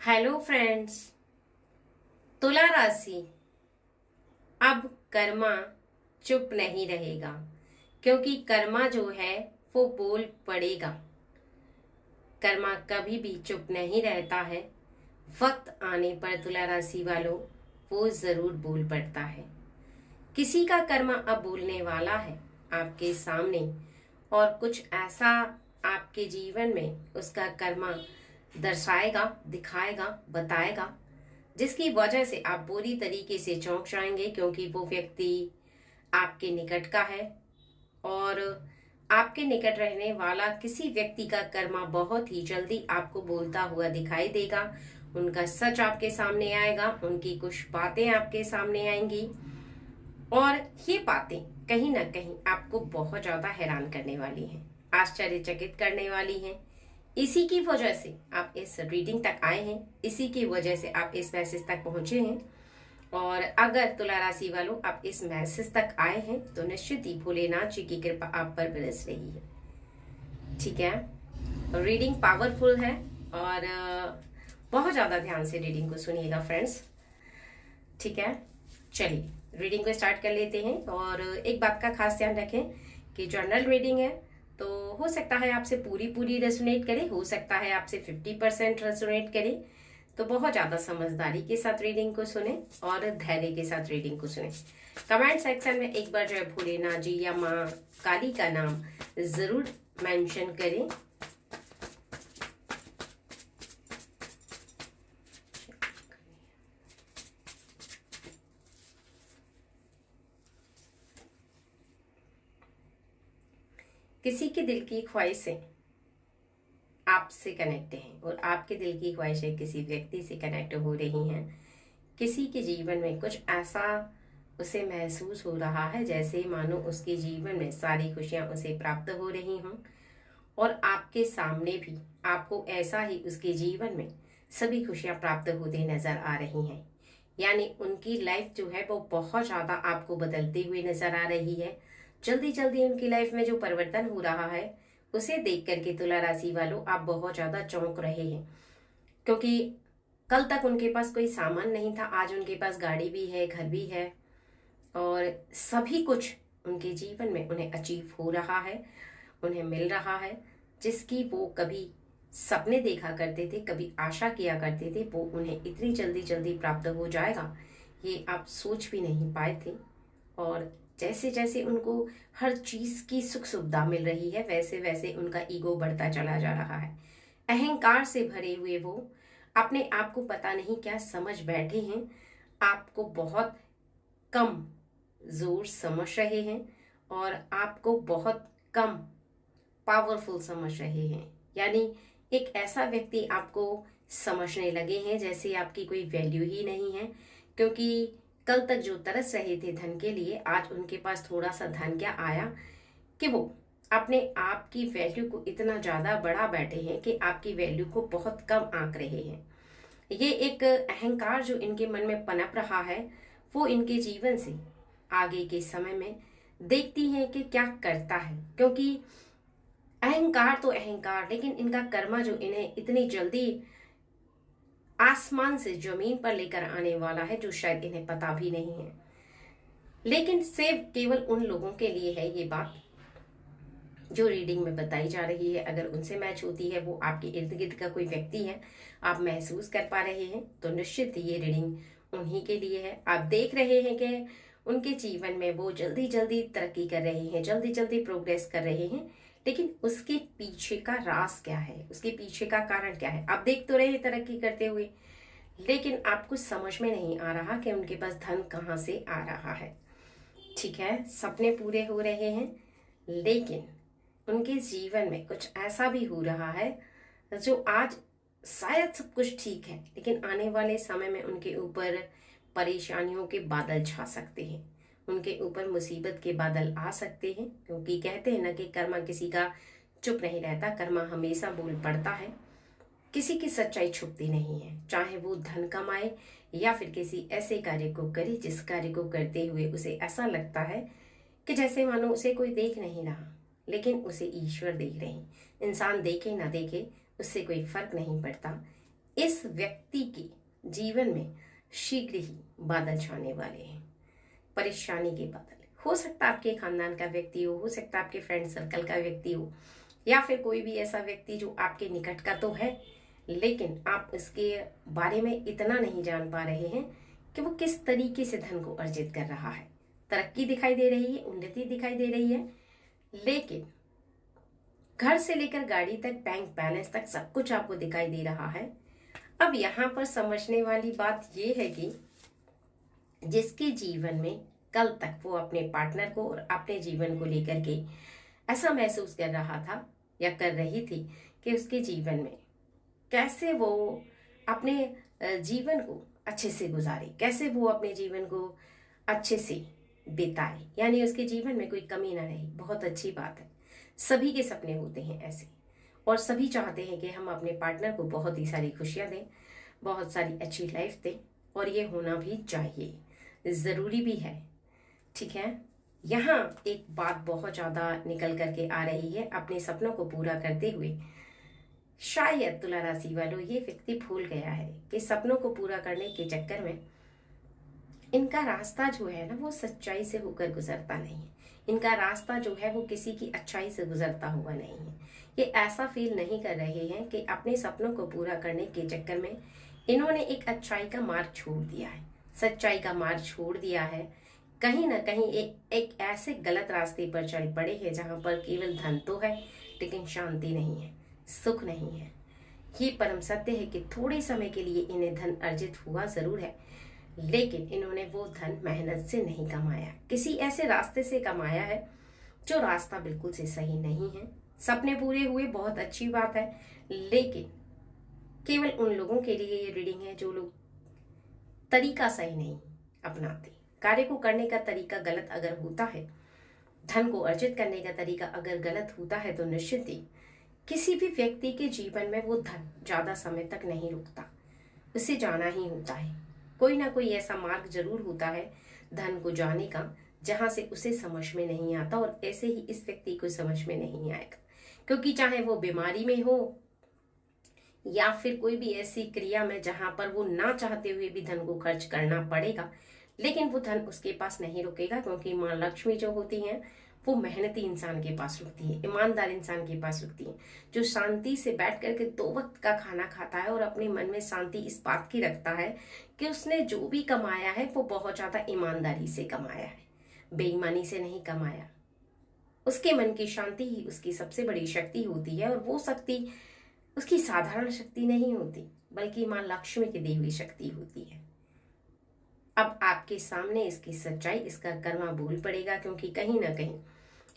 Hello friends. तुला राशि। अब कर्मा चुप नहीं रहेगा, क्योंकि कर्मा जो है वो बोल पड़ेगा। कर्मा कभी भी चुप नहीं रहता है। वक्त आने पर तुला राशि वालों वो जरूर बोल पड़ता है। किसी का कर्मा अब बोलने वाला है आपके सामने, और कुछ ऐसा आपके जीवन में उसका कर्मा दर्शाएगा, दिखाएगा, बताएगा, जिसकी वजह से आप बुरी तरीके से चौंक जाएंगे, क्योंकि वो व्यक्ति आपके निकट का है। और आपके निकट रहने वाला किसी व्यक्ति का कर्मा बहुत ही जल्दी आपको बोलता हुआ दिखाई देगा। उनका सच आपके सामने आएगा, उनकी कुछ बातें आपके सामने आएंगी, और ये बातें कहीं ना कहीं आपको बहुत ज्यादा हैरान करने वाली हैं, आश्चर्यचकित करने वाली हैं। इसी की वजह से आप इस रीडिंग तक आए हैं, इसी की वजह से आप इस मैसेज तक पहुंचे हैं। और अगर तुला राशि वालों आप इस मैसेज तक आए हैं तो निश्चित ही भोलेनाथ जी की कृपा आप पर बरस रही है। ठीक है, रीडिंग पावरफुल है, और बहुत ज्यादा ध्यान से रीडिंग को सुनिएगा फ्रेंड्स। ठीक है, चलिए रीडिंग को स्टार्ट कर लेते हैं। और एक बात का खास ध्यान रखें कि जर्नल रीडिंग है, तो हो सकता है आपसे पूरी रेजोनेट करे, हो सकता है आपसे 50% रेजोनेट करे। तो बहुत ज्यादा समझदारी के साथ रीडिंग को सुने और धैर्य के साथ रीडिंग को सुने। कमेंट सेक्शन में एक बार जय भोलेनाथ जी या माँ काली का नाम जरूर मेंशन करें। किसी के दिल की ख्वाहिशें आपसे कनेक्ट हैं, और आपके दिल की ख्वाहिशें किसी व्यक्ति से कनेक्ट हो रही हैं। किसी के जीवन में कुछ ऐसा उसे महसूस हो रहा है जैसे मानो उसके जीवन में सारी खुशियां उसे प्राप्त हो रही हों, और आपके सामने भी आपको ऐसा ही उसके जीवन में सभी खुशियां प्राप्त होते नजर आ रही हैं। यानी उनकी लाइफ जो है वो बहुत ज्यादा आपको बदलती हुई नजर आ रही है। जल्दी जल्दी उनकी लाइफ में जो परिवर्तन हो रहा है उसे देख करके तुला राशि वालों आप बहुत ज्यादा चौंक रहे हैं, क्योंकि कल तक उनके पास कोई सामान नहीं था, आज उनके पास गाड़ी भी है, घर भी है, और सभी कुछ उनके जीवन में उन्हें अचीव हो रहा है, उन्हें मिल रहा है। जिसकी वो कभी सपने देखा करते थे, कभी आशा किया करते थे, वो उन्हें इतनी जल्दी जल्दी प्राप्त हो जाएगा ये आप सोच भी नहीं पाए थे। और जैसे जैसे उनको हर चीज की सुख सुविधा मिल रही है, वैसे वैसे उनका ईगो बढ़ता चला जा रहा है। अहंकार से भरे हुए वो अपने आप को पता नहीं क्या समझ बैठे हैं, आपको बहुत कम जोर समझ रहे हैं, और आपको बहुत कम पावरफुल समझ रहे हैं। यानी एक ऐसा व्यक्ति आपको समझने लगे हैं जैसे आपकी कोई वैल्यू ही नहीं है, क्योंकि कल तक जो तरस रहे थे धन के लिए, आज उनके पास थोड़ा सा धन क्या आया कि वो अपने आप की वैल्यू को इतना ज्यादा बढ़ा बैठे हैं कि आपकी वैल्यू को बहुत कम आंक रहे हैं। ये एक अहंकार जो इनके मन में पनप रहा है वो इनके जीवन से आगे के समय में देखती है कि क्या करता है, क्योंकि अहंकार तो अहंकार, लेकिन इनका कर्मा जो इन्हें इतनी जल्दी आसमान से जमीन पर लेकर आने वाला है जो शायद इन्हें पता भी नहीं है। लेकिन सिर्फ केवल उन लोगों के लिए है ये बात जो रीडिंग में बताई जा रही है। अगर उनसे मैच होती है, वो आपके इर्द गिर्द का कोई व्यक्ति है, आप महसूस कर पा रहे हैं, तो निश्चित ये रीडिंग उन्हीं के लिए है। आप देख रहे हैं कि उनके जीवन में वो जल्दी जल्दी तरक्की कर रहे हैं, जल्दी जल्दी प्रोग्रेस कर रहे हैं, लेकिन उसके पीछे का राज क्या है, उसके पीछे का कारण क्या है। आप देख तो रहे हैं तरक्की करते हुए, लेकिन आपको समझ में नहीं आ रहा कि उनके पास धन कहाँ से आ रहा है। ठीक है, सपने पूरे हो रहे हैं, लेकिन उनके जीवन में कुछ ऐसा भी हो रहा है जो आज शायद सब कुछ ठीक है, लेकिन आने वाले समय में उनके ऊपर परेशानियों के बादल छा सकते हैं, उनके ऊपर मुसीबत के बादल आ सकते हैं। क्योंकि कहते हैं ना कि कर्मा किसी का चुप नहीं रहता, कर्मा हमेशा बोल पड़ता है। किसी की सच्चाई छुपती नहीं है, चाहे वो धन कमाए या फिर किसी ऐसे कार्य को करे जिस कार्य को करते हुए उसे ऐसा लगता है कि जैसे मानो उसे कोई देख नहीं रहा, लेकिन उसे ईश्वर देख रहे हैं। इंसान देखे ना देखे उससे कोई फर्क नहीं पड़ता। इस व्यक्ति के जीवन में शीघ्र ही बादल छाने वाले हैं, परेशानी के बादल। हो सकता है आपके खानदान का व्यक्ति हो सकता है आपके फ्रेंड सर्कल का व्यक्ति हो, या फिर कोई भी ऐसा व्यक्ति जो आपके निकट का तो है, लेकिन आप इसके बारे में इतना नहीं जान पा रहे हैं कि वो किस तरीके से धन को अर्जित कर रहा है। तरक्की दिखाई दे रही है, उन्नति दिखाई दे रही है, लेकिन घर से लेकर गाड़ी तक, बैंक बैलेंस तक सब कुछ आपको दिखाई दे रहा है। अब यहाँ पर समझने वाली बात यह है कि जिसके जीवन में कल तक वो अपने पार्टनर को और अपने जीवन को लेकर के ऐसा महसूस कर रहा था या कर रही थी कि उसके जीवन में कैसे वो अपने जीवन को अच्छे से गुजारे, कैसे वो अपने जीवन को अच्छे से बिताए, यानी उसके जीवन में कोई कमी ना रहे। बहुत अच्छी बात है, सभी के सपने होते हैं ऐसे, और सभी चाहते हैं कि हम अपने पार्टनर को बहुत ही सारी खुशियां दें, बहुत सारी अच्छी लाइफ दें, और ये होना भी चाहिए, ज़रूरी भी है। ठीक है, यहाँ एक बात बहुत ज़्यादा निकल करके आ रही है। अपने सपनों को पूरा करते हुए शायद तुला राशि वालों ये व्यक्ति भूल गया है कि सपनों को पूरा करने के चक्कर में इनका रास्ता जो है ना वो सच्चाई से होकर गुजरता नहीं है। इनका रास्ता जो है वो किसी की अच्छाई से गुजरता हुआ नहीं है। ये ऐसा फील नहीं कर रहे हैं कि अपने सपनों को पूरा करने के चक्कर में इन्होंने एक अच्छाई का मार्ग छोड़ दिया है, सच्चाई का मार्ग छोड़ दिया है। कहीं ना कहीं एक ऐसे गलत रास्ते पर चल पड़े हैं जहां पर केवल धन तो है लेकिन शांति नहीं है, सुख नहीं है। ये परम सत्य है कि थोड़े समय के लिए इन्हें धन अर्जित हुआ जरूर है, लेकिन इन्होंने वो धन मेहनत से नहीं कमाया, किसी ऐसे रास्ते से कमाया है जो रास्ता बिल्कुल से सही नहीं है। सपने पूरे हुए, बहुत अच्छी बात है, लेकिन केवल उन लोगों के लिए ये रीडिंग है जो लोग तरीका सही नहीं अपनाते। कार्य को करने का तरीका गलत अगर होता है, धन को अर्जित करने का तरीका अगर गलत होता है, तो निश्चित ही किसी भी व्यक्ति के जीवन में वो धन ज्यादा समय तक नहीं रुकता, उसे जाना ही होता है। कोई ना कोई ऐसा मार्ग जरूर होता है धन को जाने का जहां से उसे समझ में नहीं आता, और ऐसे ही इस व्यक्ति को समझ में नहीं आएगा, क्योंकि चाहे वो बीमारी में हो या फिर कोई भी ऐसी क्रिया में जहां पर वो ना चाहते हुए भी धन को खर्च करना पड़ेगा, लेकिन वो धन उसके पास नहीं रुकेगा, क्योंकि माँ लक्ष्मी जो होती हैं वो मेहनती इंसान के पास रुकती है, ईमानदार इंसान के पास रुकती है, जो शांति से बैठ करके 2 वक्त का खाना खाता है और अपने मन में शांति इस बात की रखता है कि उसने जो भी कमाया है वो बहुत ज्यादा ईमानदारी से कमाया है, बेईमानी से नहीं कमाया। उसके मन की शांति ही उसकी सबसे बड़ी शक्ति होती है, और वो शक्ति उसकी साधारण शक्ति नहीं होती, बल्कि माँ लक्ष्मी की दी हुई शक्ति होती है। अब आपके सामने इसकी सच्चाई, इसका कर्मा बोल पड़ेगा, क्योंकि कहीं ना कहीं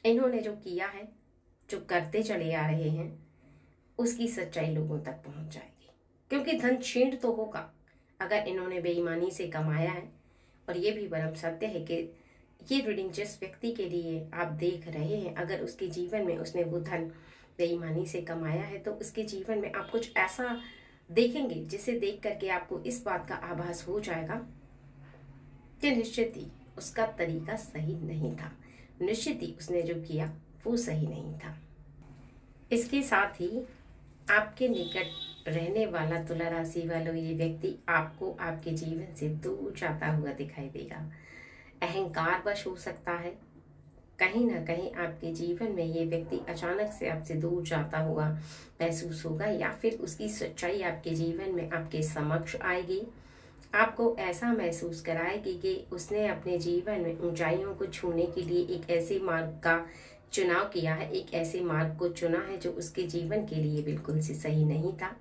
इन्होंने जो किया है, जो करते चले आ रहे हैं, उसकी सच्चाई लोगों तक पहुंच जाएगी, क्योंकि धन क्षीण तो होगा अगर इन्होंने बेईमानी से कमाया है। और ये भी परम सत्य है कि ये रीडिंग जिस व्यक्ति के लिए आप देख रहे हैं, अगर उसके जीवन में उसने वो धन बेईमानी से कमाया है, तो उसके जीवन में आप कुछ ऐसा देखेंगे जिसे देख करके आपको इस बात का आभास हो जाएगा कि निश्चित ही उसका तरीका सही नहीं था, निश्चित ही उसने जो किया वो सही नहीं था। इसके साथ ही आपके निकट रहने वाला तुला राशि वालों ये व्यक्ति आपको आपके जीवन से दूर जाता हुआ दिखाई देगा। अहंकार वश हो सकता है, कहीं ना कहीं आपके जीवन में ये व्यक्ति अचानक से आपसे दूर जाता हुआ महसूस होगा, या फिर उसकी सच्चाई आपके जीवन में आपके समक्ष आएगी, आपको ऐसा महसूस कराएगी कि उसने अपने जीवन में ऊंचाइयों को छूने के लिए एक ऐसे मार्ग का चुनाव किया है, एक ऐसे मार्ग को चुना है जो उसके जीवन के लिए बिल्कुल से सही नहीं था।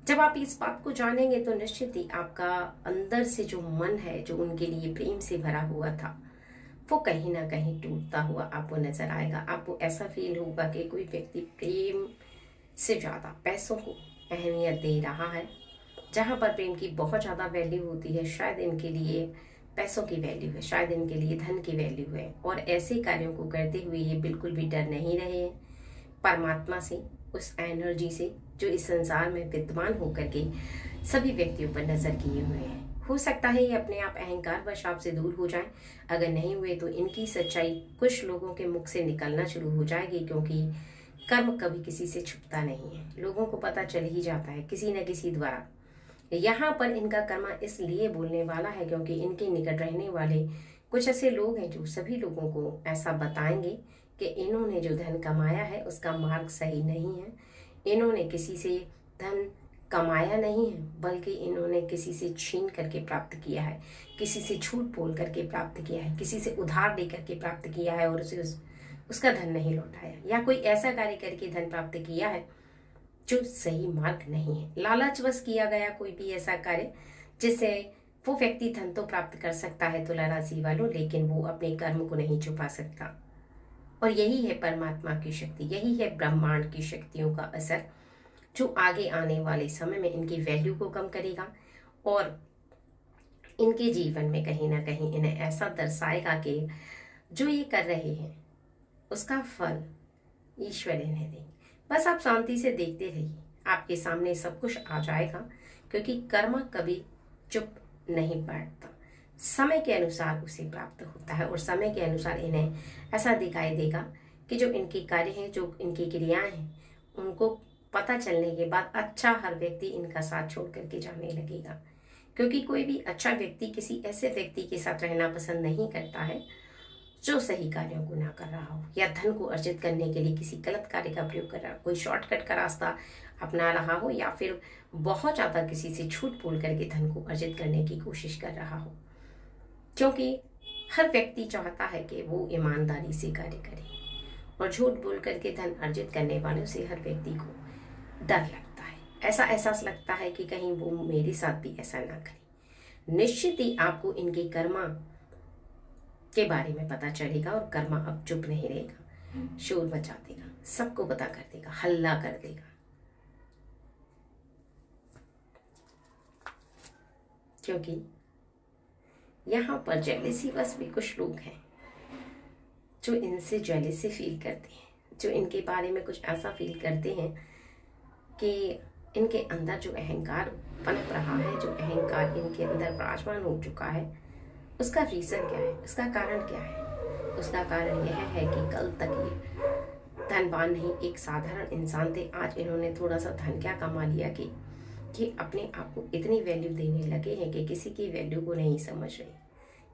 जब आप इस बात को जानेंगे तो निश्चित ही आपका अंदर से जो मन है, जो उनके लिए प्रेम से भरा हुआ था, वो कहीं ना कहीं टूटता हुआ आपको नजर आएगा। आपको ऐसा फील होगा कि कोई व्यक्ति प्रेम से ज्यादा पैसों को अहमियत दे रहा है। जहां पर प्रेम की बहुत ज्यादा वैल्यू होती है, शायद इनके लिए पैसों की वैल्यू है, शायद इनके लिए धन की वैल्यू है, और ऐसे कार्यों को करते हुए ये बिल्कुल भी डर नहीं रहे हैं परमात्मा से, उस एनर्जी से जो इस संसार में विद्यमान होकर के सभी व्यक्तियों पर नजर किए हुए हैं। हो सकता है ये अपने आप अहंकार वश आपसे दूर हो जाए, अगर नहीं हुए तो इनकी सच्चाई कुछ लोगों के मुख से निकलना शुरू हो जाएगी, क्योंकि कर्म कभी किसी से छुपता नहीं है, लोगों को पता चल ही जाता है किसी न किसी द्वारा। यहाँ पर इनका कर्म इसलिए बोलने वाला है क्योंकि इनके निकट रहने वाले कुछ ऐसे लोग हैं जो सभी लोगों को ऐसा बताएंगे कि इन्होंने जो धन कमाया है उसका मार्ग सही नहीं है, इन्होंने किसी से धन कमाया नहीं है बल्कि इन्होंने किसी से छीन करके प्राप्त किया है, किसी से झूठ बोल करके प्राप्त किया है, किसी से उधार दे करके प्राप्त किया है और उसे उसका धन नहीं लौटाया, या कोई ऐसा कार्य करके धन प्राप्त किया है जो सही मार्ग नहीं है। लालचवश किया गया कोई भी ऐसा कार्य जिससे वो व्यक्ति धन तो प्राप्त कर सकता है तुला राशि वालों, लेकिन वो अपने कर्म को नहीं छुपा सकता। और यही है परमात्मा की शक्ति, यही है ब्रह्मांड की शक्तियों का असर जो आगे आने वाले समय में इनकी वैल्यू को कम करेगा और इनके जीवन में कहीं ना कहीं इन्हें ऐसा दर्शाएगा कि जो ये कर रहे हैं उसका फल ईश्वर इन्हें देंगे। बस आप शांति से देखते रहिए, आपके सामने सब कुछ आ जाएगा, क्योंकि कर्म कभी चुप नहीं बैठता, समय के अनुसार उसे प्राप्त होता है और समय के अनुसार इन्हें ऐसा दिखाई देगा कि जो इनके कार्य हैं, जो इनकी क्रियाएं हैं, उनको पता चलने के बाद अच्छा हर व्यक्ति इनका साथ छोड़ करके जाने लगेगा। क्योंकि कोई भी अच्छा व्यक्ति किसी ऐसे व्यक्ति के साथ रहना पसंद नहीं करता है जो सही कार्यों को ना कर रहा हो या धन को अर्जित करने के लिए किसी गलत कार्य का प्रयोग कर रहा हो, कोई शॉर्टकट का रास्ता अपना रहा हो या फिर बहुत ज्यादा किसी से झूठ बोल करके धन को अर्जित करने की कोशिश कर रहा हो। क्योंकि हर व्यक्ति चाहता है कि वो ईमानदारी से कार्य करे और झूठ बोल करके धन अर्जित करने वालों से हर व्यक्ति को डर लगता है, ऐसा एहसास लगता है कि कहीं वो मेरे साथ भी ऐसा ना करे। निश्चित ही आपको इनके कर्मा के बारे में पता चलेगा और कर्मा अब चुप नहीं रहेगा, शोर मचा देगा, सबको पता कर देगा, हल्ला कर देगा। क्योंकि यहाँ पर जेलेसी बस भी कुछ लोग हैं जो इनसे जेलेसी फील करते हैं, जो इनके बारे में कुछ ऐसा फील करते हैं कि इनके अंदर जो अहंकार पनप रहा है, जो अहंकार इनके अंदर विराजमान हो चुका है, उसका रीजन क्या है, उसका कारण क्या है? उसका कारण यह है कि कल तक ये धनवान नहीं, एक साधारण इंसान थे। आज इन्होंने थोड़ा सा धन क्या कमा लिया कि अपने आप को इतनी वैल्यू देने लगे हैं कि किसी की वैल्यू को नहीं समझ रहे।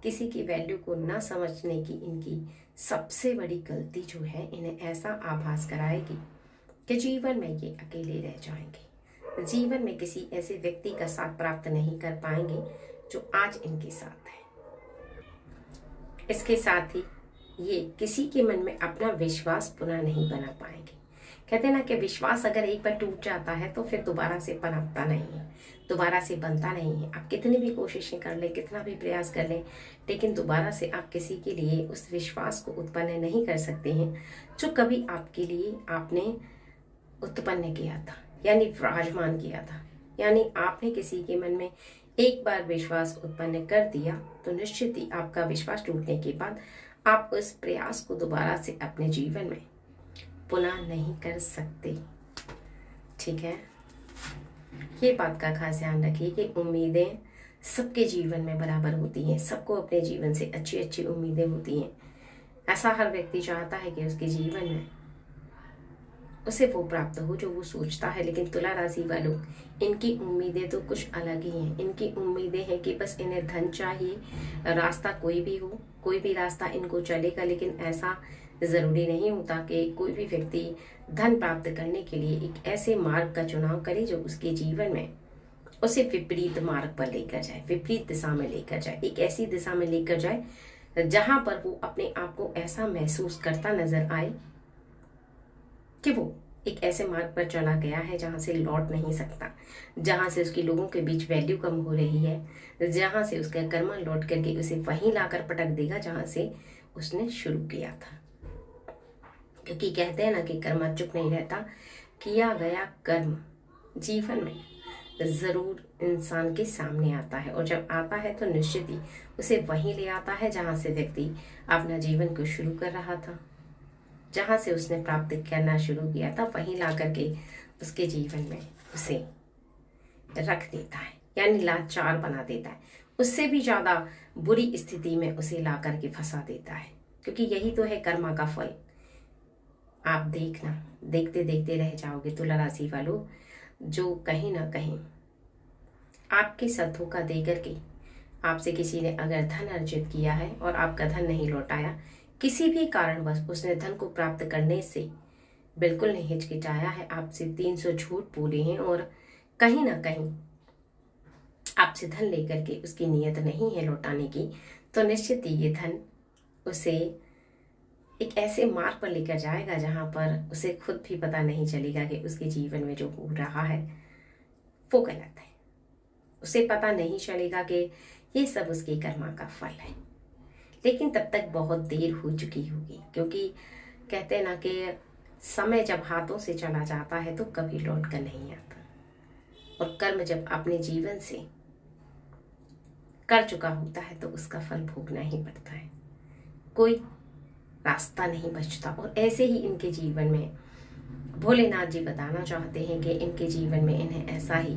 किसी की वैल्यू को ना समझने की इनकी सबसे बड़ी गलती जो है, इन्हें ऐसा आभास कराएगी कि जीवन में ये अकेले रह जाएंगे, जीवन में किसी ऐसे व्यक्ति का साथ प्राप्त नहीं कर पाएंगे जो आज इनके साथ है। इसके साथ ही ये किसी के मन में अपना विश्वास पुनः नहीं बना पाएंगे। कहते ना कि विश्वास अगर एक बार टूट जाता है तो फिर दोबारा से पनपता नहीं है, दोबारा से बनता नहीं है। आप कितनी भी कोशिशें कर लें, कितना भी प्रयास कर लें, लेकिन दोबारा से आप किसी के लिए उस विश्वास को उत्पन्न नहीं कर सकते हैं जो कभी आपके लिए आपने उत्पन्न किया था, यानी विराजमान किया था। यानी आपने किसी के मन में एक बार विश्वास उत्पन्न कर दिया तो निश्चित ही आपका विश्वास टूटने के बाद आप उस प्रयास को दोबारा से अपने जीवन में पुनः नहीं कर सकते। ठीक है, ये बात का खास ध्यान रखिए कि उम्मीदें सबके जीवन में बराबर होती हैं, सबको अपने जीवन से अच्छी अच्छी उम्मीदें होती हैं। ऐसा हर व्यक्ति चाहता है कि उसके जीवन में उसे वो प्राप्त हो जो वो सोचता है। लेकिन तुला राशि वालों, इनकी उम्मीदें तो कुछ अलग ही हैं। इनकी उम्मीदें हैं कि बस इन्हें धन चाहिए, रास्ता कोई भी हो, कोई भी रास्ता इनको चलेगा। लेकिन ऐसा जरूरी नहीं होता कि कोई भी व्यक्ति धन प्राप्त करने के लिए एक ऐसे मार्ग का चुनाव करे जो उसके जीवन में उसे विपरीत मार्ग पर लेकर जाए, विपरीत दिशा में लेकर जाए, एक ऐसी दिशा में लेकर जाए जहां पर वो अपने आप को ऐसा महसूस करता नजर आए कि वो एक ऐसे मार्ग पर चला गया है जहां से लौट नहीं सकता, जहां से उसकी लोगों के बीच वैल्यू कम हो रही है, जहां से उसका कर्मा लौट करके उसे वहीं लाकर पटक देगा जहां से उसने शुरू किया था। क्योंकि कहते हैं ना कि कर्म चुप नहीं रहता, किया गया कर्म जीवन में जरूर इंसान के सामने आता है, और जब आता है तो निश्चित ही उसे वहीं ले आता है जहां से व्यक्ति अपना जीवन को शुरू कर रहा था, जहां से उसने प्राप्त करना शुरू किया था, वहीं ला करके उसके जीवन में उसे रख देता है, यानी लाचार बना देता है, उससे भी ज्यादा बुरी स्थिति में उसे ला करके फंसा देता है। क्योंकि यही तो है कर्मा का फल। आप देखना, देखते देखते रह जाओगे तुला राशि वालों, जो कहीं ना कहीं आपके साथ धोखा दे करके आपसे किसी ने अगर धन अर्जित किया है और आपका धन नहीं लौटाया, किसी भी कारणवश उसने धन को प्राप्त करने से बिल्कुल नहीं हिचकिचाया है, आपसे 300 झूठ बोले हैं और कहीं ना कहीं आपसे धन लेकर के उसकी नीयत नहीं है लौटाने की, तो निश्चित ही ये धन उसे एक ऐसे मार्ग पर लेकर जाएगा जहां पर उसे खुद भी पता नहीं चलेगा कि उसके जीवन में जो हो रहा है वो गलत है। उसे पता नहीं चलेगा कि ये सब उसके कर्मा का फल है। लेकिन तब तक बहुत देर हो चुकी होगी, क्योंकि कहते हैं ना कि समय जब हाथों से चला जाता है तो कभी लौट कर नहीं आता, और कर्म जब अपने जीवन से कर चुका होता है तो उसका फल भोगना ही पड़ता है, कोई रास्ता नहीं बचता। और ऐसे ही इनके जीवन में भोलेनाथ जी बताना चाहते हैं कि इनके जीवन में इन्हें ऐसा ही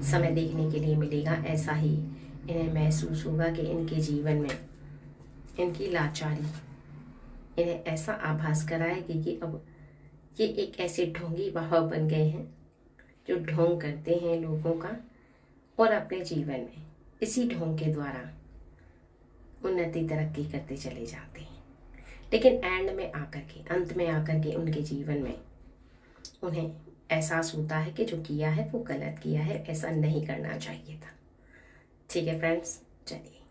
समय देखने के लिए मिलेगा, ऐसा ही इन्हें महसूस होगा कि इनके जीवन में इनकी लाचारी इन्हें ऐसा आभास कराएगी कि अब ये एक ऐसे ढोंगी बाबा बन गए हैं जो ढोंग करते हैं लोगों का और अपने जीवन में इसी ढोंग के द्वारा उन्नति तरक्की करते चले जाते हैं। लेकिन एंड में आकर के, अंत में आकर के उनके जीवन में उन्हें एहसास होता है कि जो किया है वो गलत किया है, ऐसा नहीं करना चाहिए था। ठीक है फ्रेंड्स, चलिए।